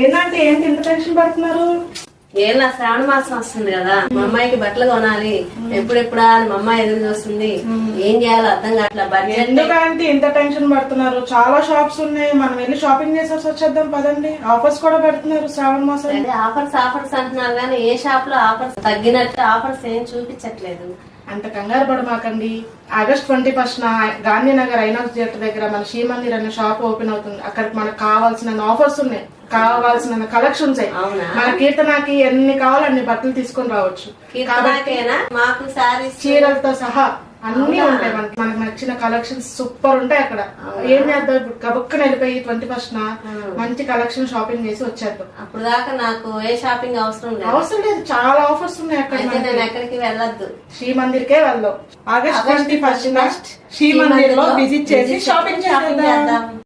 ఏంటంటే ఏంటి ఇంత టెన్షన్ పడుతున్నారు? ఏం నా శ్రావణ మాసం వస్తుంది కదా, మా అమ్మాయికి బట్టలు కొనాలి. ఎప్పుడెప్పుడా అని మా అమ్మాయి ఎదురు చూస్తుంది. ఏం చేయాలో అర్థం కావట్లేదు. బడ్జెట్ ఎందుకంటే ఇంత టెన్షన్ పడుతున్నారు? చాలా షాప్స్ ఉన్నాయి, మనం వెళ్ళి షాపింగ్ చేసేసి వచ్చేద్దాం పదండి. ఆఫర్స్ కూడా పెడుతున్నారు శ్రావణ మాసం. ఆఫర్స్ అంటున్నారు కానీ ఏ షాప్ లో ఆఫర్స్ తగ్గినట్టు ఆఫర్స్ ఏం చూపించట్లేదు. అంత కంగారు పడమాకండి. ఆగస్ట్ 21 గాంధీనగర్ ఐనాక్స్ థియేటర్ దగ్గర మన శ్రీమందిర్ అనే షాప్ ఓపెన్ అవుతుంది. అక్కడ మనకు కావాల్సిన ఆఫర్స్ ఉన్నాయి, కావాల్సిన కలెక్షన్స్. మన కీర్తనకి ఎన్ని కావాలో అన్ని బట్టలు తీసుకొని రావచ్చు. మాకు సారీస్ చీరలతో సహా అన్ని ఉంటాయి. మనకు నచ్చిన కలెక్షన్స్ సూపర్ ఉంటాయి అక్కడ. ఏం చేద్దాం ఇప్పుడు గబుక్కన వెళ్ళిపోయి 21 మంచి కలెక్షన్ షాపింగ్ చేసి వచ్చేద్దాం. అప్పుడు దాకా నాకు ఏ షాపింగ్ అవసరం లేదు, చాలా ఆఫర్స్ ఉన్నాయి అక్కడ. నేను ఎక్కడికి వెళ్ళొద్దు, శ్రీమందిర్కే వెళ్దాం. ఆగస్ట్ 21 శ్రీమందిర్ లో విజిట్ చేసి షాపింగ్ చేద్దాం.